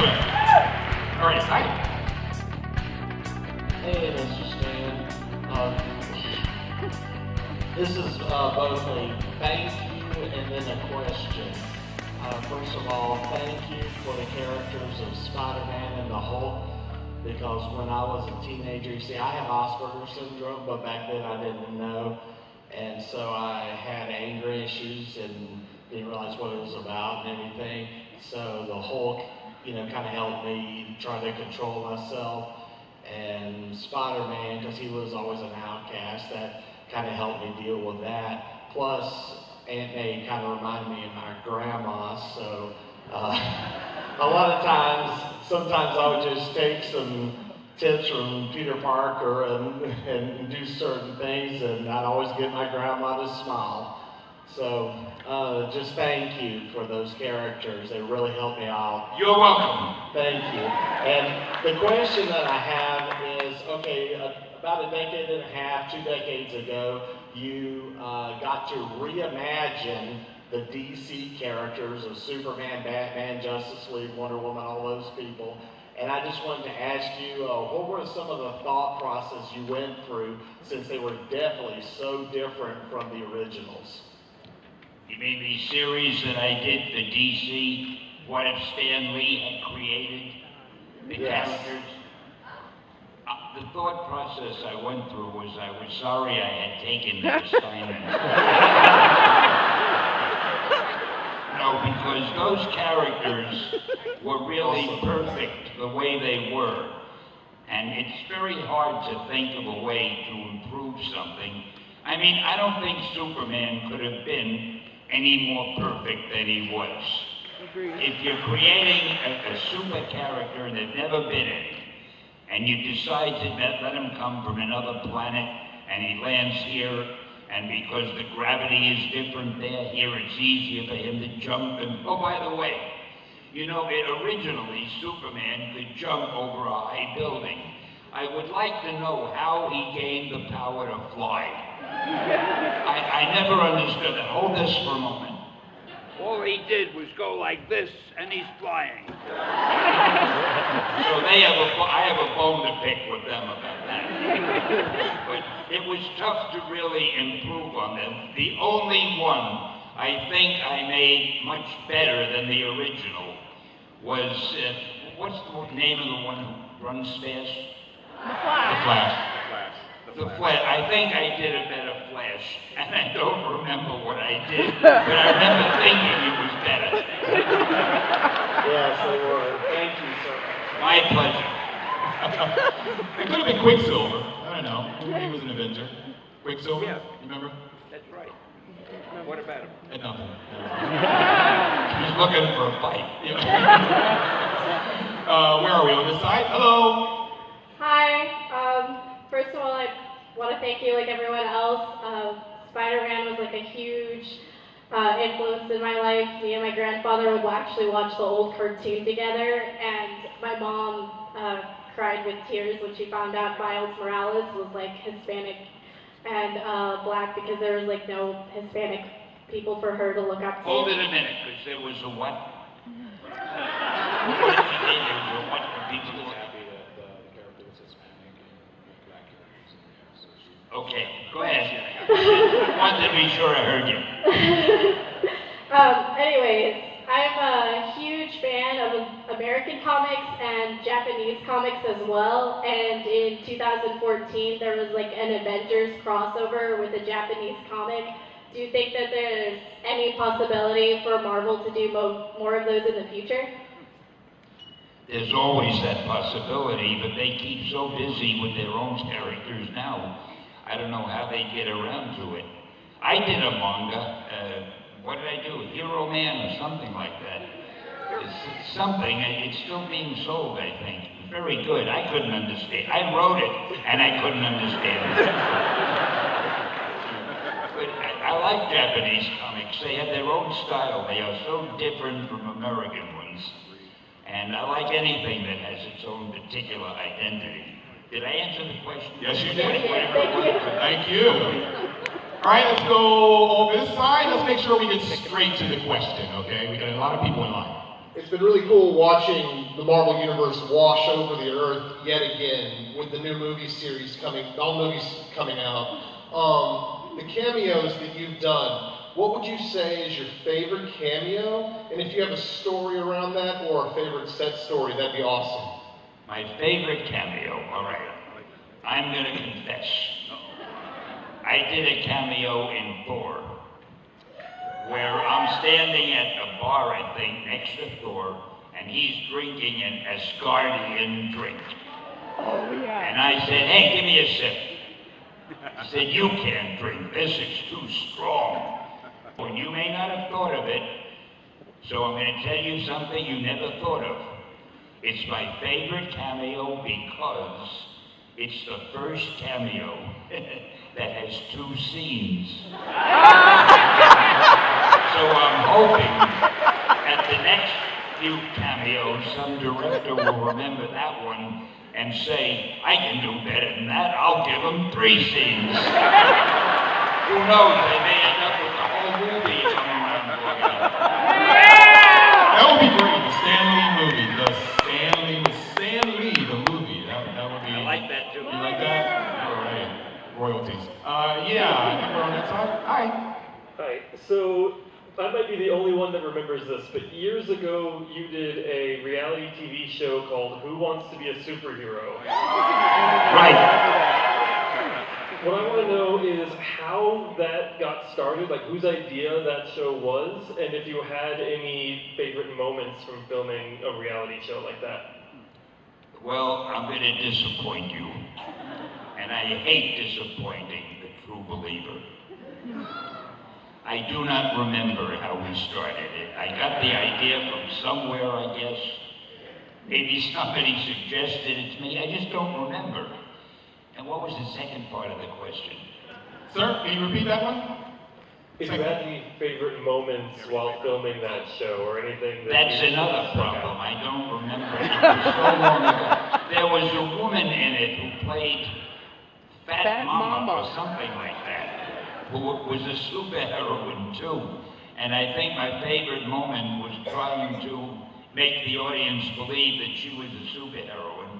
Excellent. All right, Stan. Hey, Mr. Stan. This is both a thank you and then a question. First of all, thank you for the characters of Spider-Man and the Hulk, because when I was a teenager, you see, I have Asperger's syndrome, but back then I didn't know, and so I had anger issues and didn't realize what it was about and everything. So the Hulk, kind of helped me try to control myself. And Spider-Man, because he was always an outcast, that kind of helped me deal with that. Plus, Aunt May kind of reminded me of my grandma, so a lot of times, sometimes I would just take some tips from Peter Parker and do certain things, and I'd always get my grandma to smile. So just thank you for those characters. They really helped me out. You're welcome. Thank you. And the question that I have is, okay, about a decade and a half, 2 decades ago, you got to reimagine the DC characters of Superman, Batman, Justice League, Wonder Woman, all those people. And I just wanted to ask you, what were some of the thought process you went through, since they were definitely so different from the originals? You mean the series that I did for DC? What if Stan Lee had created the characters? The thought process I went through was I was sorry I had taken the assignment. No, because those characters were really perfect the way they were. And it's very hard to think of a way to improve something. I mean, I don't think Superman could have been any more perfect than he was. Agreed. If you're creating a super character and they've never been it, and you decide to let him come from another planet, and he lands here, and because the gravity is different there, here it's easier for him to jump. And oh, by the way, originally Superman could jump over a high building. I would like to know how he gained the power to fly. I never understood that. Hold this for a moment. All he did was go like this, and he's flying. So I have a bone to pick with them about that. But it was tough to really improve on them. The only one I think I made much better than the original was, what's the name of the one who runs fast? The Flash. The Flash. I think I did a better Flash, and I don't remember what I did, but I remember thinking it was better. Yes, they were. Thank you, sir. My pleasure. It could have been Quicksilver. I don't know. He was an Avenger. Quicksilver, Yeah. you remember? That's right. What about him? Had nothing. He's looking for a fight. Where are we, on this side? Hello. Hi. First of all, I want to thank you, like everyone else. Spider-Man was like a huge influence in my life. Me and my grandfather would actually watch the old cartoon together, and my mom cried with tears when she found out Miles Morales was like Hispanic and black, because there was like no Hispanic people for her to look up to. Hold it a minute, because there was a what? What did you say? There was a what for people to look at? Okay, go ahead. I wanted to be sure I heard you. Anyways, I'm a huge fan of American comics and Japanese comics as well. And in 2014, there was like an Avengers crossover with a Japanese comic. Do you think that there's any possibility for Marvel to do more of those in the future? There's always that possibility, but they keep so busy with their own characters now. I don't know how they get around to it. I did a manga, what did I do? Hero Man or something like that. It's something, it's still being sold, I think. Very good, I couldn't understand. I wrote it, and I couldn't understand it. But I like Japanese comics. They have their own style. They are so different from American ones. And I like anything that has its own particular identity. Did I answer the question? Yes, you did. Thank Thank you. All right, let's go on this side. Let's make sure we get straight to the question, okay? We got a lot of people in line. It's been really cool watching the Marvel Universe wash over the earth yet again with the new movie series coming, all movies coming out. The cameos that you've done, what would you say is your favorite cameo? And if you have a story around that or a favorite set story, that'd be awesome. My favorite cameo, all right. I'm gonna confess. I did a cameo in Thor, where I'm standing at a bar, I think, next to Thor, and he's drinking an Asgardian drink. Oh, yeah. And I said, hey, give me a sip. He said, you can't drink this, it's too strong. Well, you may not have thought of it, so I'm going to tell you something you never thought of. It's my favorite cameo because it's the first cameo that has 2 scenes. So I'm hoping at the next few cameos, some director will remember that one and say, I can do better than that, I'll give them 3 scenes. Who knows, they may end up with the whole movie coming around the block. That would be great, the Stan Lee movie. Stan Lee, the movie. That would be... I like that too. You like that? All right. Royalties. Yeah, I think we're on that side. Hi. Hi. So, I might be the only one that remembers this, but years ago you did a reality TV show called Who Wants to Be a Superhero? Right. What I want to know is how that got started, like whose idea that show was, and if you had any favorite moments from filming a reality show like that. Well, I'm going to disappoint you. And I hate disappointing the true believer. I do not remember how we started it. I got the idea from somewhere, I guess. Maybe somebody suggested it to me. I just don't remember. And what was the second part of the question? Sir, can you repeat that one? If you had any favorite moments while filming that show or anything that That's another problem. I don't remember. It was so long ago. There was a woman in it who played Fat Mama or something like that, who was a superheroine too. And I think my favorite moment was trying to make the audience believe that she was a superheroine.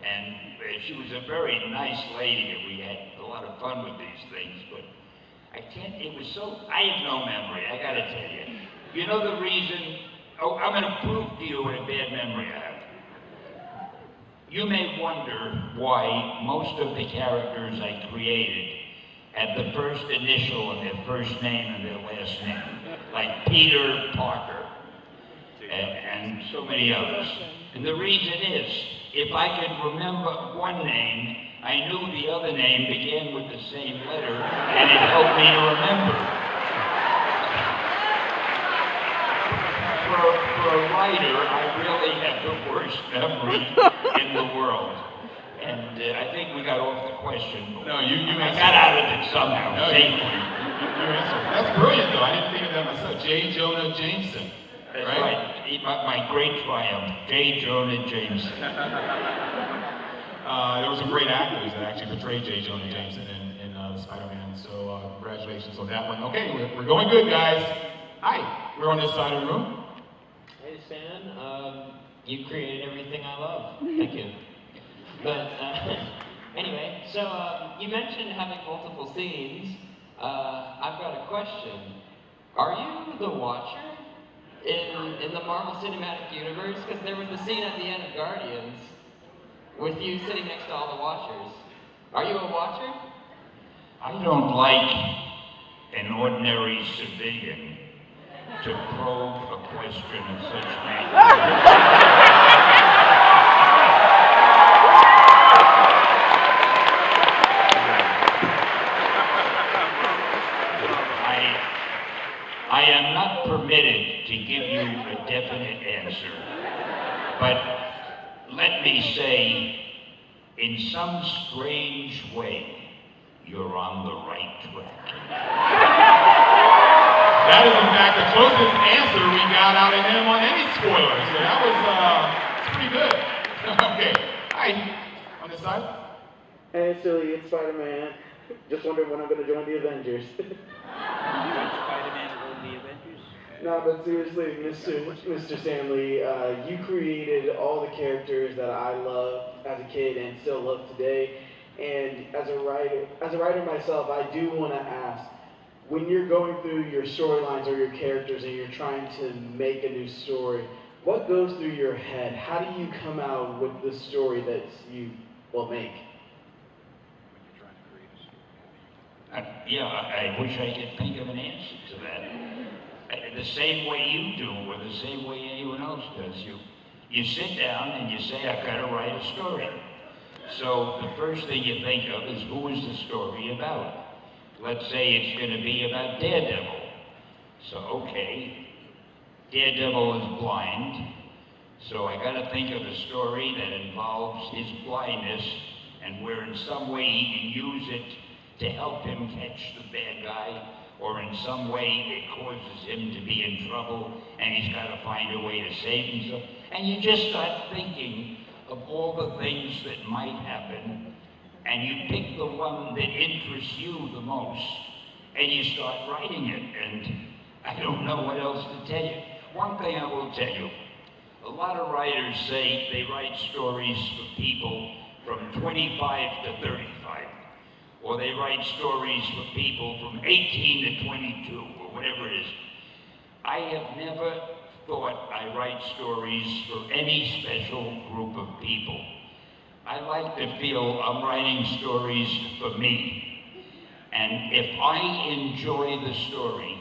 And she was a very nice lady, and we had a lot of fun with these things, but I can't, it was so, I have no memory, I gotta tell you. You know the reason, I'm gonna prove to you what a bad memory I have. You may wonder why most of the characters I created had the first initial and their first name and their last name, like Peter Parker, and so many others. And the reason is, if I could remember one name, I knew the other name began with the same letter, and it helped me to remember. For a writer, I really have the worst memory in the world. And I think we got off the question. No, you I got out of it somehow, no, safely. You answered. That's brilliant, though. I didn't think of that myself. J. Jonah Jameson. That's right. My great triumph, J. Jonah Jameson. There were some great actors that actually portrayed J. Jonah Jameson in Spider-Man, so congratulations on that one. Okay, we're going good, guys. Hi, we're on this side of the room. Hey, Stan. You created everything I love. Thank you. But anyway, so you mentioned having multiple scenes. I've got a question. Are you the Watcher in the Marvel Cinematic Universe? Because there was a scene at the end of Guardians with you sitting next to all the Watchers. Are you a Watcher? I don't like an ordinary civilian to probe a question of such magnitude. I am not permitted to give you a definite answer, but let me say, in some strange way, you're on the right track. That is, in fact, the closest answer we got out of him on any spoiler, so that was pretty good. Okay, hi, on this side. Hey, Silly, it's Spider-Man. Just wondering when I'm going to join the Avengers. Spider-Man or the Avengers? No, but seriously, Mr. Stanley, you created all the characters that I loved as a kid and still love today. And as a writer myself, I do want to ask, when you're going through your storylines or your characters and you're trying to make a new story, what goes through your head? How do you come out with the story that you will make? Yeah, I wish I could think of an answer to that. The same way you do, or the same way anyone else does. You sit down and you say, I've got to write a story. So the first thing you think of is, who is the story about? Let's say it's going to be about Daredevil. So, okay, Daredevil is blind, so I got to think of a story that involves his blindness and where in some way he can use it to help him catch the bad guy, or in some way it causes him to be in trouble and he's got to find a way to save himself. And you just start thinking of all the things that might happen, and you pick the one that interests you the most, and you start writing it, and I don't know what else to tell you. One thing I will tell you, a lot of writers say they write stories for people from 25 to 35, or they write stories for people from 18 to 22, or whatever it is. I have never thought I write stories for any special group of people. I like to feel I'm writing stories for me. And if I enjoy the story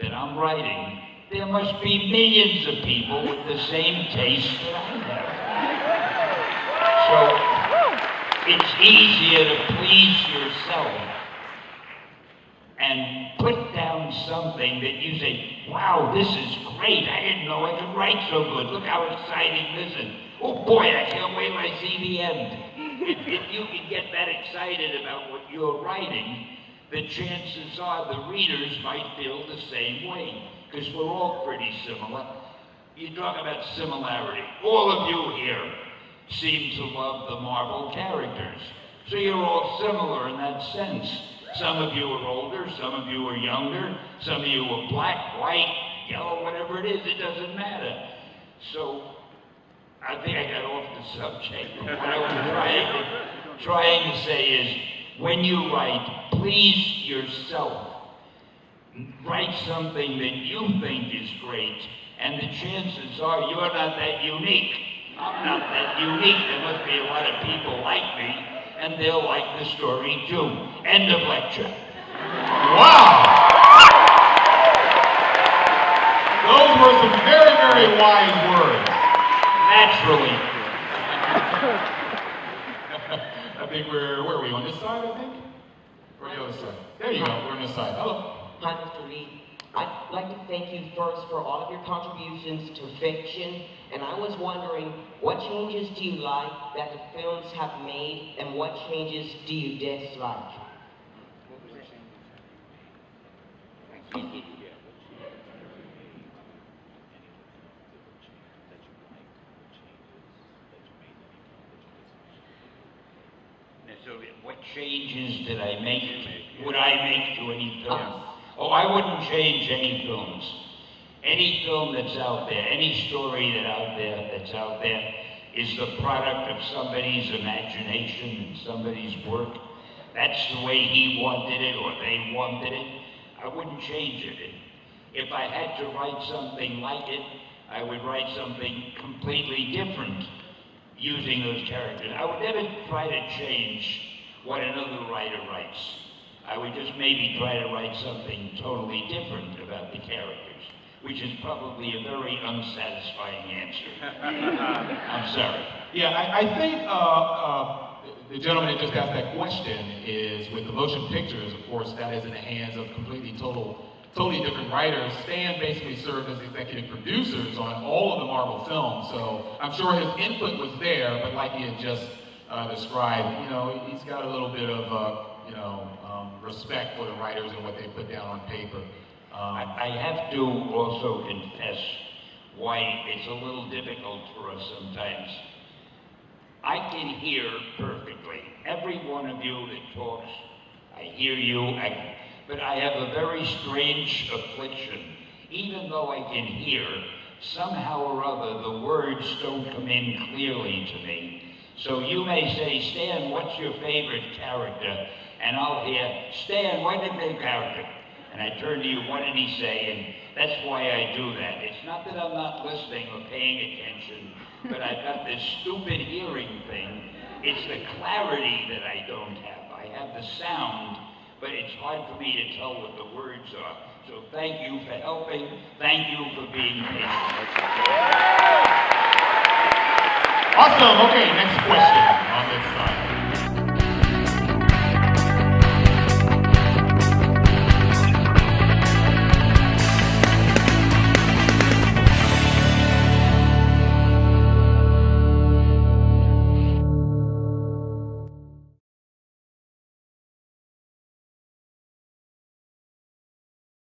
that I'm writing, there must be millions of people with the same taste that I have. So it's easier to please yourself and put down something that you say, wow, this is great. I didn't know I could write so good. Look how exciting this is. Oh boy, I can't wait till I see the end. If you can get that excited about what you're writing, the chances are the readers might feel the same way, because we're all pretty similar. You talk about similarity. All of you here seem to love the Marvel characters. So you're all similar in that sense. Some of you are older, some of you are younger, some of you are black, white, yellow, whatever it is, it doesn't matter. So I think I got off the subject. What I was trying to say is, when you write, please yourself. Write something that you think is great, and the chances are you're not that unique. I'm not that unique. There must be a lot of people like me, and they'll like the story too. End of lecture. Wow! Those were some very, very wise words. Naturally. I think where are we? On this side, I think? Or the other side? There you go, we're on this side. Hello. Hi, Mr. Lee. I'd like to thank you first for all of your contributions to fiction, and I was wondering, what changes do you like that the films have made, and what changes do you dislike? So what changes did I make? Would I make to any film? Oh, I wouldn't change any films. Any film that's out there, any story that's out there is the product of somebody's imagination and somebody's work. That's the way he wanted it or they wanted it. I wouldn't change it. If I had to write something like it, I would write something completely different using those characters. I would never try to change what another writer writes. I would just maybe try to write something totally different about the characters, which is probably a very unsatisfying answer. I'm sorry. Yeah, I think the gentleman that just asked that question is, with the motion pictures, of course, that is in the hands of totally different writers. Stan basically served as executive producers on all of the Marvel films, so I'm sure his input was there, but like he had just described, you know, he's got a little bit of, respect for the writers and what they put down on paper. I have to also confess why it's a little difficult for us sometimes. I can hear perfectly. Every one of you that talks, I hear you, but I have a very strange affliction. even though I can hear, somehow or other the words don't come in clearly to me. So you may say, Stan, what's your favorite character? And I'll hear, Stan, what's your favorite character? And I turn to you, what did he say? And that's why I do that. It's not that I'm not listening or paying attention, but I've got this stupid hearing thing. It's the clarity that I don't have. I have the sound, but it's hard for me to tell what the words are. So thank you for helping. Thank you for being patient. Awesome. Okay, next question.